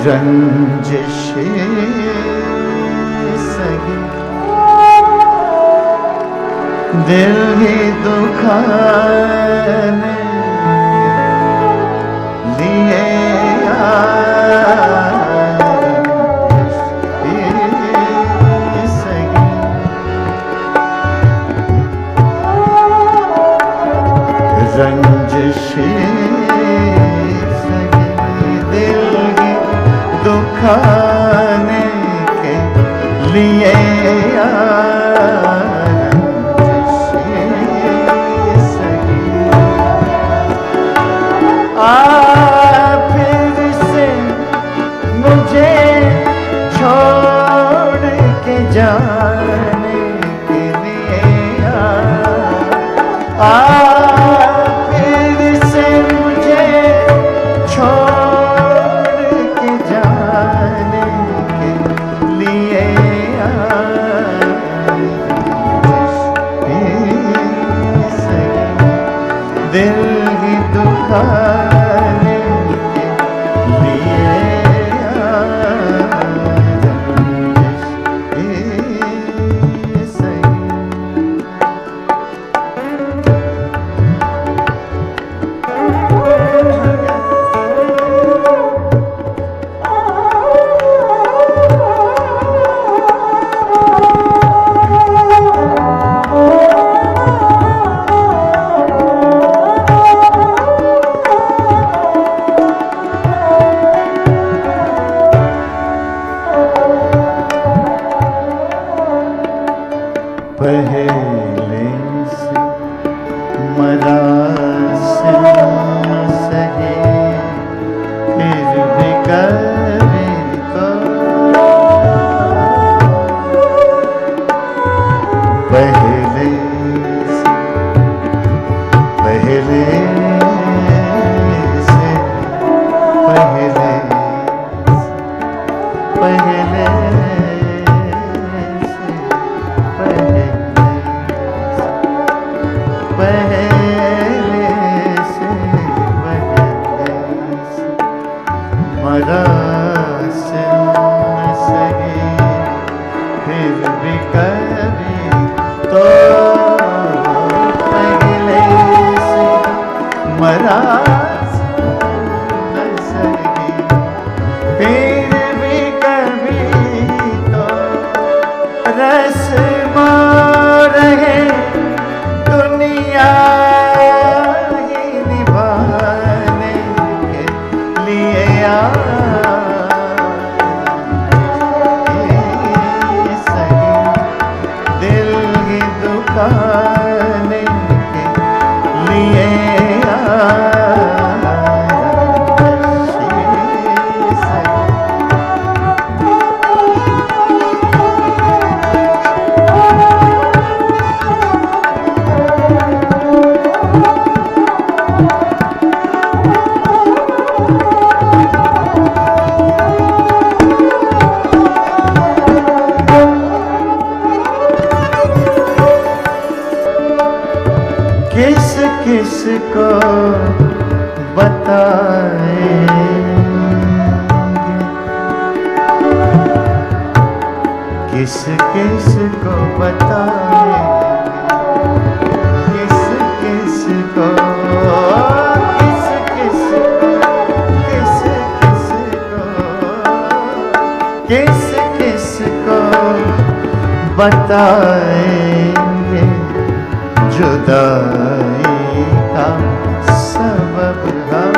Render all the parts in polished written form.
रंजिश सही दिल ही दुखाने लिए रंजिश सही दिल ही दुखाने के लिए फिर से मुझे छोड़ के जाने के लिए फिर से मुझे छोड़ के जाने के लिए दिल ही दुखाने के लिए पहले से मरा से सही फिर भी कभी तो पहले से पहले से पहले पहले मरा से सही फिर भी कभी तो पहले से मरा से सही फिर भी कभी तो रस्म रहे दुनिया ही निभाने के लिए सही दिल ही दुखाने के लिए किस किस को बताएंगे किस किस को बताएंगे किस किस को किस किस को किस किस को बताएंगे जुदाई का सबब हम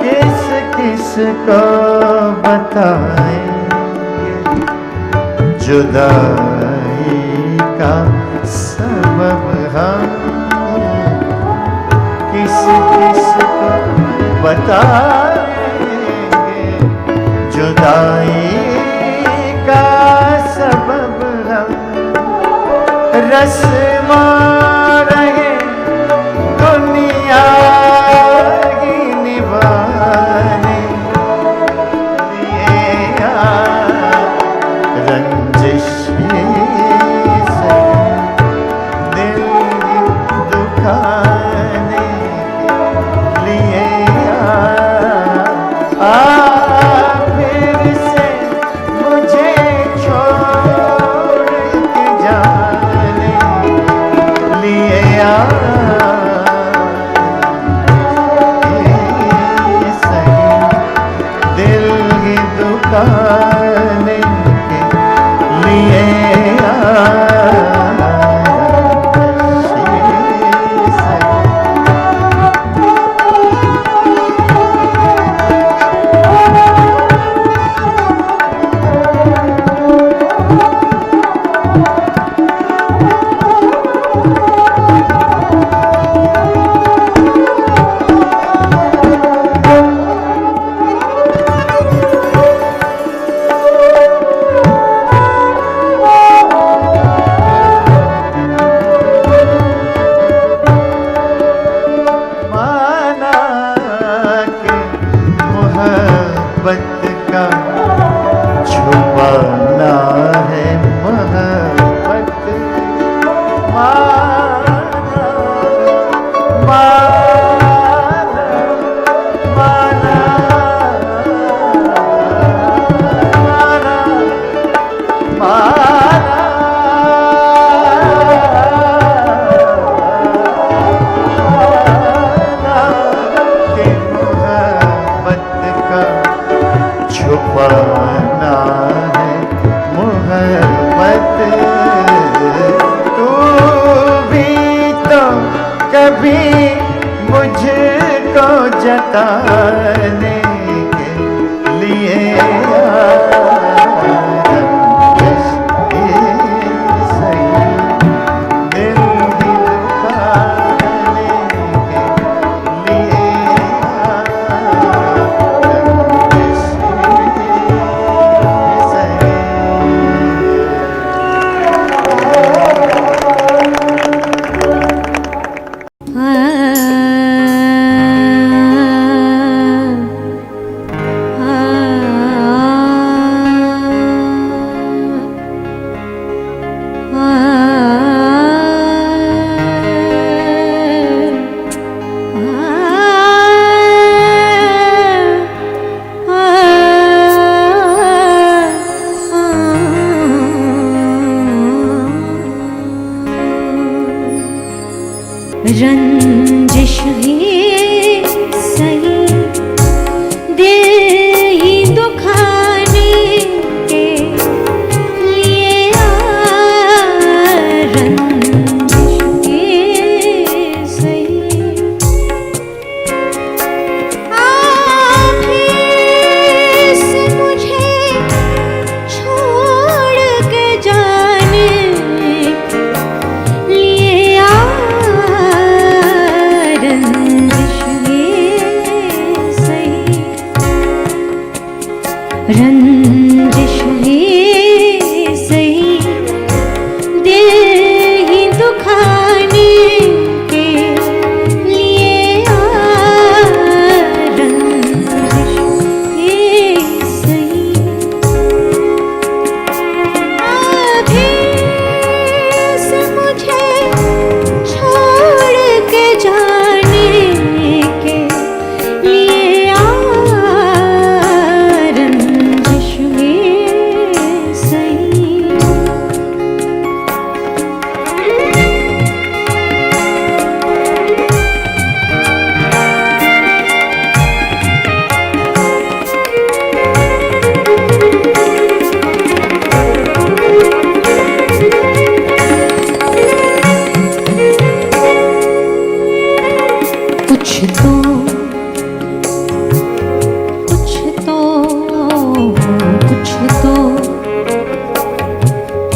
किस किस को बताएंगे जुदाई का सबब हम किस किस को बताएंगे जुदाई का सबब हम रस्मा रहे दुनिया ही निभाने लिए रंजिश तू भी तो कभी मुझको जताने के लिए रंजिश ही सही दिल ही दुखाने के लिए रंजिश ही सही आखिर से मुझे छोड़ के जाने लिए रंजिश ही सही दिल ही दुखाने के लिए रंजिश ही सही आधी से मुझे छोड़ के जाने के लिए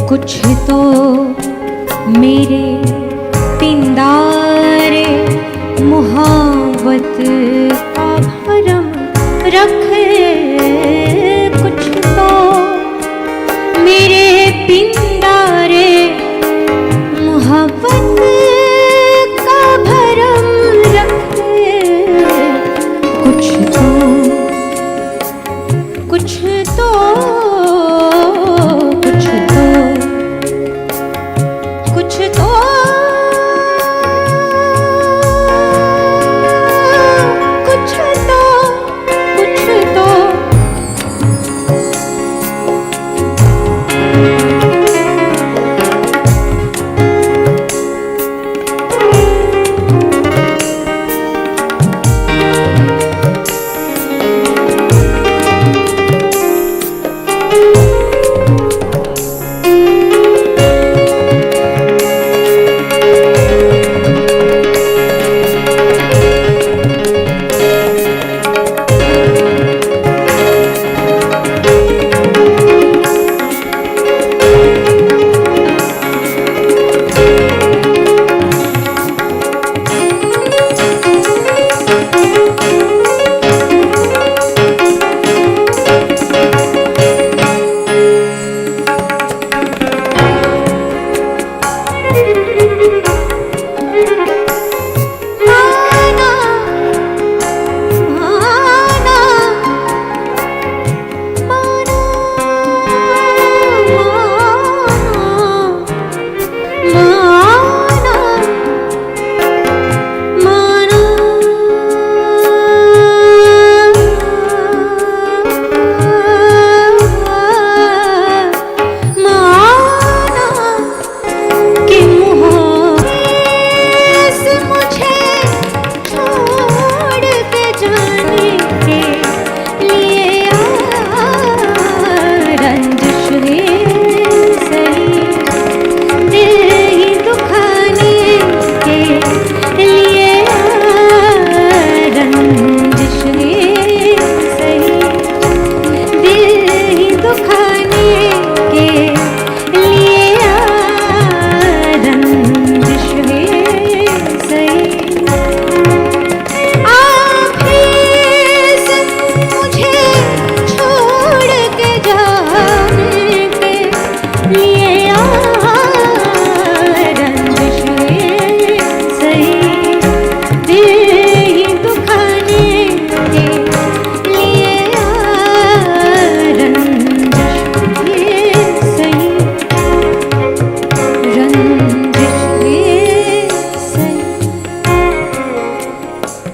कुछ तो मेरे पिंदारे मोहब्बत का भरम रखे कुछ तो मेरे पिंदारे मोहब्बत का भरम रखे कुछ तो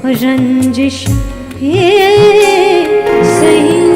रंजिश ये सही